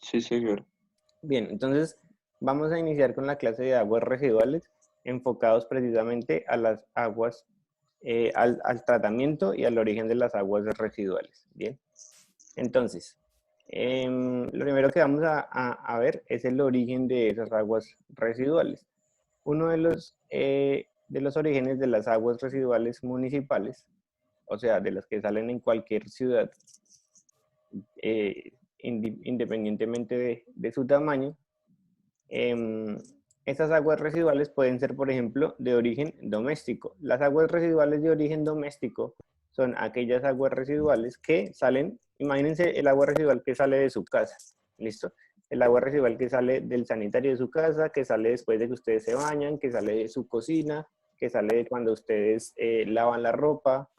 Sí, señor. Bien, entonces vamos a iniciar con la clase de aguas residuales enfocados precisamente a las aguas, al tratamiento y al origen de las aguas residuales. Bien, entonces, lo primero que vamos a ver es el origen de esas aguas residuales. Uno de los orígenes de las aguas residuales municipales, o sea, de las que salen en cualquier ciudad, independientemente de su tamaño, estas aguas residuales pueden ser, por ejemplo, de origen doméstico. Las aguas residuales de origen doméstico son aquellas aguas residuales que salen, imagínense el agua residual que sale de su casa, ¿listo? El agua residual que sale del sanitario de su casa, que sale después de que ustedes se bañan, que sale de su cocina, que sale de cuando ustedes lavan la ropa.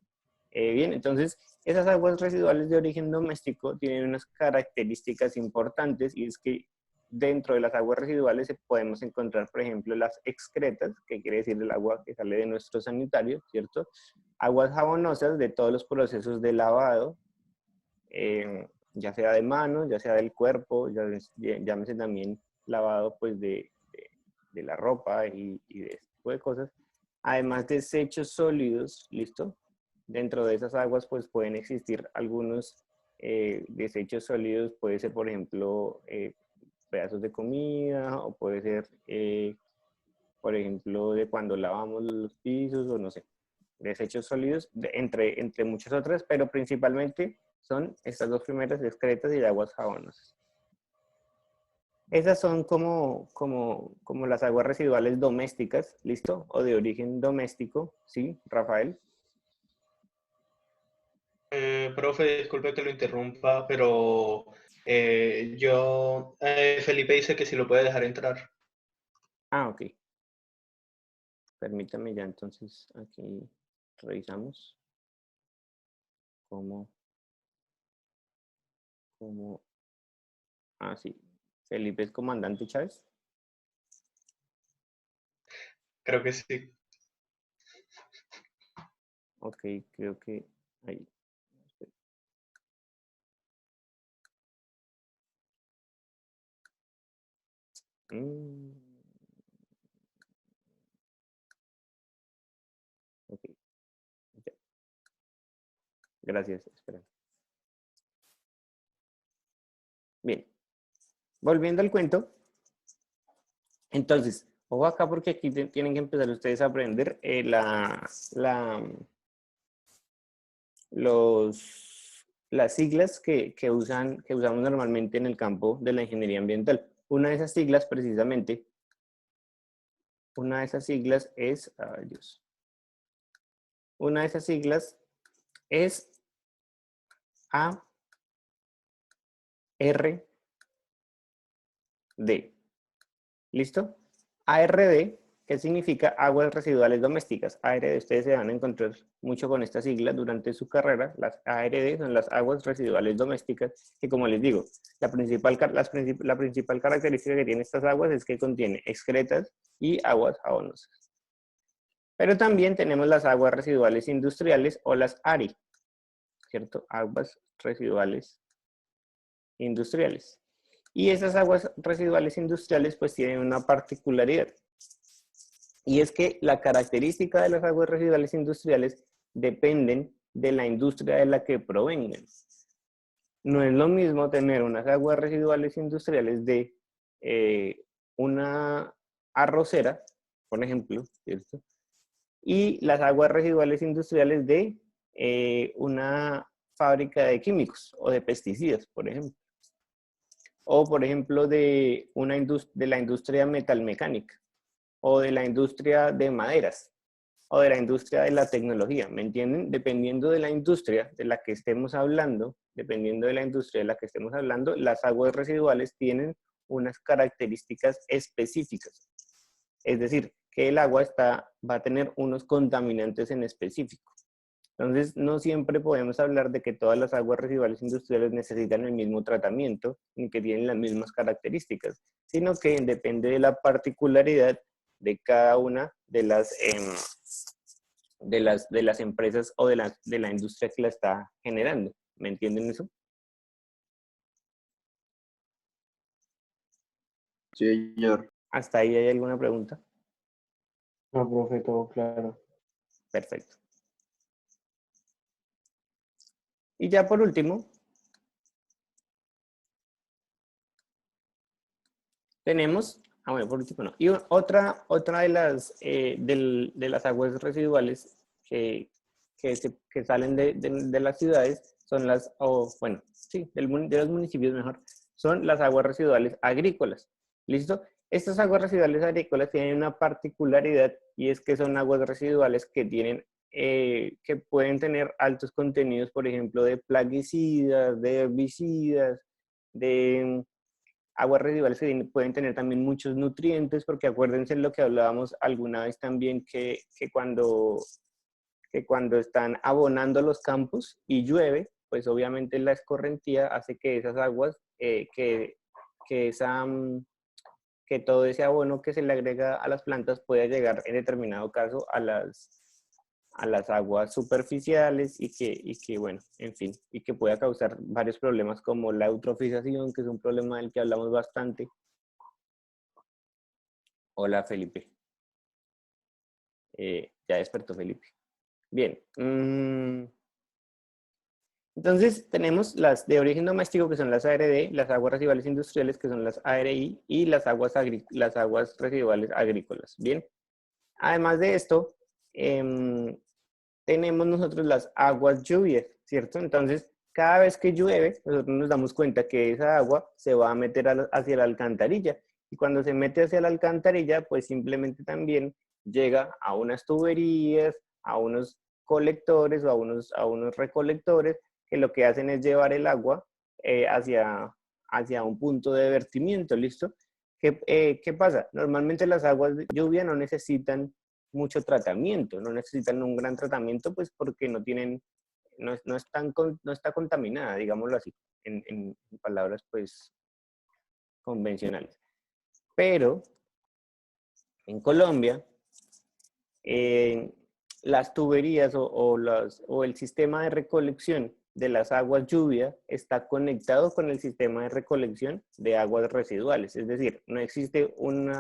Bien, entonces esas aguas residuales de origen doméstico tienen unas características importantes y es que dentro de las aguas residuales podemos encontrar, por ejemplo, las excretas, que quiere decir el agua que sale de nuestro sanitario, ¿cierto? Aguas jabonosas de todos los procesos de lavado, ya sea de manos, ya sea del cuerpo, llámese también lavado pues de la ropa y de ese tipo de cosas. Además, desechos sólidos, ¿listo? Dentro de esas aguas pues pueden existir algunos desechos sólidos, puede ser por ejemplo pedazos de comida o puede ser por ejemplo de cuando lavamos los pisos o no sé, desechos sólidos entre muchas otras, pero principalmente son estas dos primeras, excretas y de aguas jabonosas. Esas son como las aguas residuales domésticas, ¿listo? O de origen doméstico, ¿sí, Rafael? Profe, disculpe que lo interrumpa, pero Felipe dice que si lo puede dejar entrar. Ah, ok. Permítame ya entonces aquí revisamos cómo, sí. Felipe es comandante Chávez. Creo que sí. Ok, creo que ahí. Mm, ok, ya. Gracias, espera. Bien, volviendo al cuento. Entonces, ojo acá porque aquí tienen que empezar ustedes a aprender las siglas que usamos normalmente en el campo de la ingeniería ambiental. Una de esas siglas, precisamente, una de esas siglas es, ay Dios, una de esas siglas es ARD. ¿Listo? ARD, ¿qué significa aguas residuales domésticas? ARD, ustedes se van a encontrar mucho con esta sigla durante su carrera. Las ARD son las aguas residuales domésticas, que como les digo, la principal característica que tienen estas aguas es que contiene excretas y aguas jabonosas. Pero también tenemos las aguas residuales industriales o las ARI, ¿cierto? Aguas residuales industriales. Y esas aguas residuales industriales pues tienen una particularidad. Y es que la característica de las aguas residuales industriales dependen de la industria de la que provengan. No es lo mismo tener unas aguas residuales industriales de una arrocera, por ejemplo, ¿cierto? Y las aguas residuales industriales de una fábrica de químicos o de pesticidas, por ejemplo. O, por ejemplo, de la industria metalmecánica o de la industria de maderas o de la industria de la tecnología, ¿me entienden? Dependiendo de la industria de la que estemos hablando, las aguas residuales tienen unas características específicas. Es decir, que el agua va a tener unos contaminantes en específico. Entonces, no siempre podemos hablar de que todas las aguas residuales industriales necesitan el mismo tratamiento ni que tienen las mismas características, sino que depende de la particularidad de cada una de las empresas o de la industria que la está generando. ¿Me entienden eso? Sí, señor. ¿Hasta ahí hay alguna pregunta? No, profe, todo claro. Perfecto. Y ya por último, tenemos, bueno, por último no. Y otra de las aguas residuales que salen de las ciudades son bueno, sí, de los municipios mejor, son las aguas residuales agrícolas. ¿Listo? Estas aguas residuales agrícolas tienen una particularidad y es que son aguas residuales que que pueden tener altos contenidos, por ejemplo, de plaguicidas, de herbicidas, de aguas residuales que pueden tener también muchos nutrientes, porque acuérdense lo que hablábamos alguna vez también, que cuando están abonando los campos y llueve, pues obviamente la escorrentía hace que esas aguas, que todo ese abono que se le agrega a las plantas pueda llegar en determinado caso a las aguas superficiales y que, bueno, en fin, y que pueda causar varios problemas como la eutrofización, que es un problema del que hablamos bastante. Hola, Felipe. Ya despertó Felipe. Bien. Entonces, tenemos las de origen doméstico, que son las ARD, las aguas residuales industriales, que son las ARI, y las aguas residuales agrícolas. Bien. Además de esto, tenemos nosotros las aguas lluvias, ¿cierto? Entonces, cada vez que llueve, nosotros nos damos cuenta que esa agua se va a meter hacia la alcantarilla. Y cuando se mete hacia la alcantarilla, pues simplemente también llega a unas tuberías, a unos colectores o a unos recolectores que lo que hacen es llevar el agua hacia un punto de vertimiento, ¿listo? ¿Qué pasa? Normalmente las aguas de lluvia no necesitan mucho tratamiento, no necesitan un gran tratamiento, pues porque no está contaminada, digámoslo así, en palabras pues convencionales. Pero en Colombia, las tuberías o el sistema de recolección de las aguas lluvia está conectado con el sistema de recolección de aguas residuales, es decir, no existe un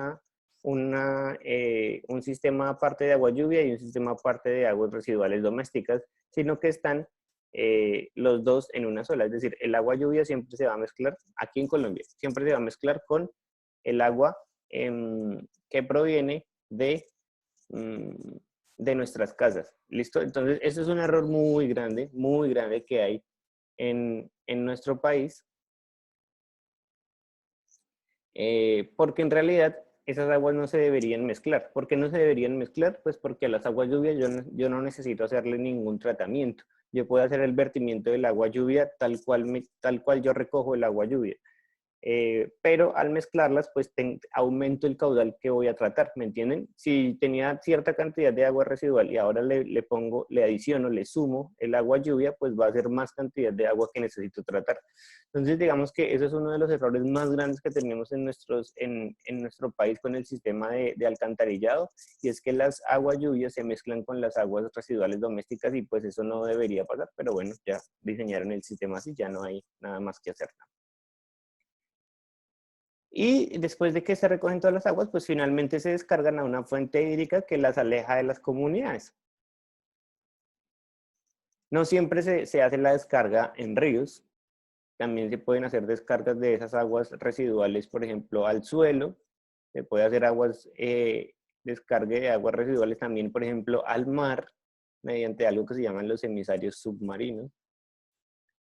sistema aparte de agua lluvia y un sistema aparte de aguas residuales domésticas, sino que están los dos en una sola. Es decir, el agua lluvia siempre se va a mezclar, aquí en Colombia, siempre se va a mezclar con el agua que proviene de nuestras casas. ¿Listo? Entonces, eso es un error muy grande que hay en nuestro país, porque en realidad esas aguas no se deberían mezclar. ¿Por qué no se deberían mezclar? Pues porque a las aguas lluvias yo no necesito hacerle ningún tratamiento. Yo puedo hacer el vertimiento del agua lluvia tal cual yo recojo el agua lluvia. Pero al mezclarlas, pues aumento el caudal que voy a tratar, ¿me entienden? Si tenía cierta cantidad de agua residual y ahora le adiciono, le sumo el agua lluvia, pues va a ser más cantidad de agua que necesito tratar. Entonces, digamos que eso es uno de los errores más grandes que tenemos en nuestro país con el sistema de alcantarillado, y es que las aguas lluvias se mezclan con las aguas residuales domésticas y pues eso no debería pasar, pero bueno, ya diseñaron el sistema así, ya no hay nada más que hacer. Y después de que se recogen todas las aguas, pues finalmente se descargan a una fuente hídrica que las aleja de las comunidades. No siempre se hace la descarga en ríos. También se pueden hacer descargas de esas aguas residuales, por ejemplo, al suelo. Se puede hacer descargue de aguas residuales también, por ejemplo, al mar, mediante algo que se llaman los emisarios submarinos.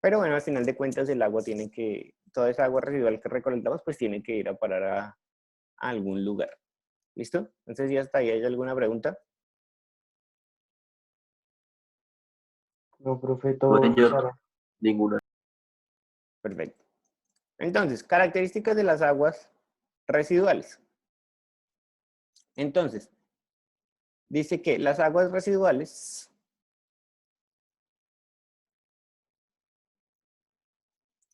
Pero bueno, al final de cuentas el agua toda esa agua residual que recolectamos, pues tiene que ir a parar a algún lugar. ¿Listo? Entonces, ya hasta ahí. ¿Hay alguna pregunta? No, profe, No, todo señor. claro. Ninguna. Perfecto. Entonces, características de las aguas residuales. Entonces, dice que las aguas residuales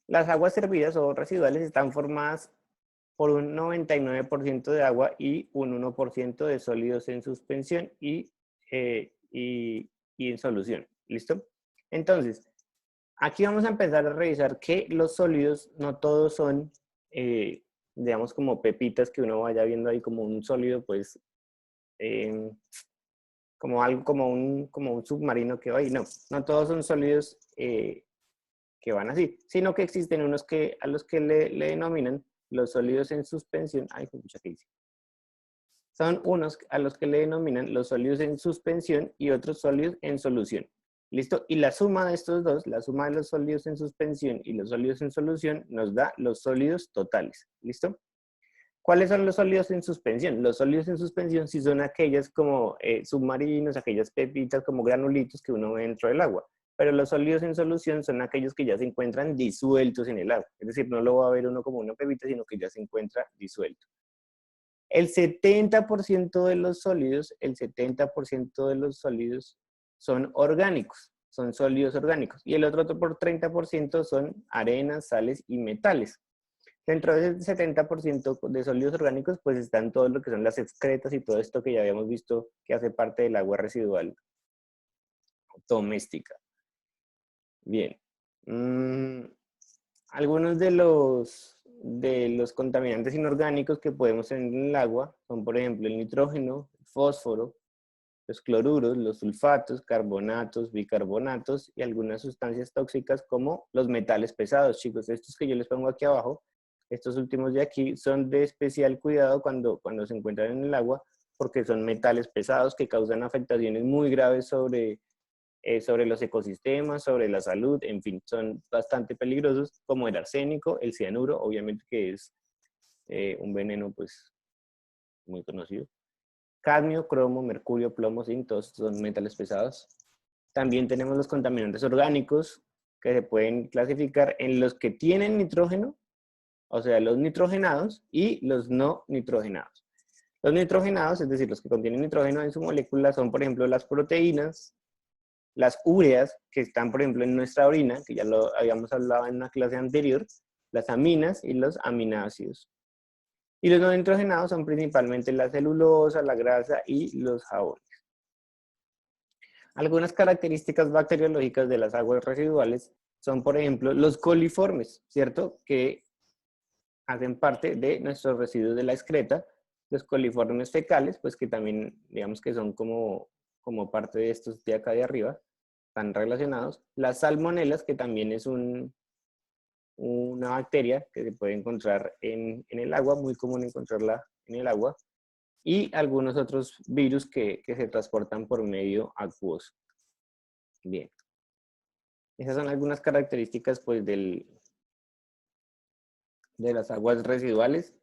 las aguas servidas o residuales están formadas por un 99% de agua y un 1% de sólidos en suspensión y en solución. ¿Listo? Entonces, aquí vamos a empezar a revisar que los sólidos no todos son digamos, como pepitas que uno vaya viendo ahí como un sólido, pues, como algo, como un submarino que va ahí. No, no todos son sólidos que van así, sino que existen unos que a los que le denominan los sólidos en suspensión. Ay, mucha que dice. Son unos a los que le denominan los sólidos en suspensión y otros sólidos en solución. ¿Listo? Y la suma de estos dos, la suma de los sólidos en suspensión y los sólidos en solución, nos da los sólidos totales. ¿Listo? ¿Cuáles son los sólidos en suspensión? Los sólidos en suspensión sí son aquellas como submarinos, aquellas pepitas como granulitos que uno ve dentro del agua. Pero los sólidos en solución son aquellos que ya se encuentran disueltos en el agua. Es decir, no lo va a ver uno como una pepita, sino que ya se encuentra disuelto. El 70% de los sólidos, son orgánicos, son sólidos orgánicos. Y el otro por 30% son arenas, sales y metales. Dentro de ese 70% de sólidos orgánicos, pues están todo lo que son las excretas y todo esto que ya habíamos visto que hace parte del agua residual doméstica. Bien. Algunos de los contaminantes inorgánicos que podemos tener en el agua son, por ejemplo, el nitrógeno, el fósforo, los cloruros, los sulfatos, carbonatos, bicarbonatos y algunas sustancias tóxicas como los metales pesados. Chicos, estos que yo les pongo aquí abajo, estos últimos de aquí, son de especial cuidado cuando se encuentran en el agua porque son metales pesados que causan afectaciones muy graves sobre los ecosistemas, sobre la salud, en fin, son bastante peligrosos, como el arsénico, el cianuro, obviamente que es un veneno pues muy conocido. Cadmio, cromo, mercurio, plomo, zinc, todos son metales pesados. También tenemos los contaminantes orgánicos, que se pueden clasificar en los que tienen nitrógeno, o sea, los nitrogenados y los no nitrogenados. Los nitrogenados, es decir, los que contienen nitrógeno en su molécula, son, por ejemplo, las proteínas, las ureas, que están, por ejemplo, en nuestra orina, que ya lo habíamos hablado en una clase anterior, las aminas y los aminoácidos. Y los no nitrogenados son principalmente la celulosa, la grasa y los jabones. Algunas características bacteriológicas de las aguas residuales son, por ejemplo, los coliformes, ¿cierto? Que hacen parte de nuestros residuos de la excreta. Los coliformes fecales, pues que también, digamos que son como parte de estos de acá de arriba, están relacionados. Las salmonelas, que también es una bacteria que se puede encontrar en el agua, muy común encontrarla en el agua, y algunos otros virus que se transportan por medio acuoso. Bien. Esas son algunas características pues de las aguas residuales.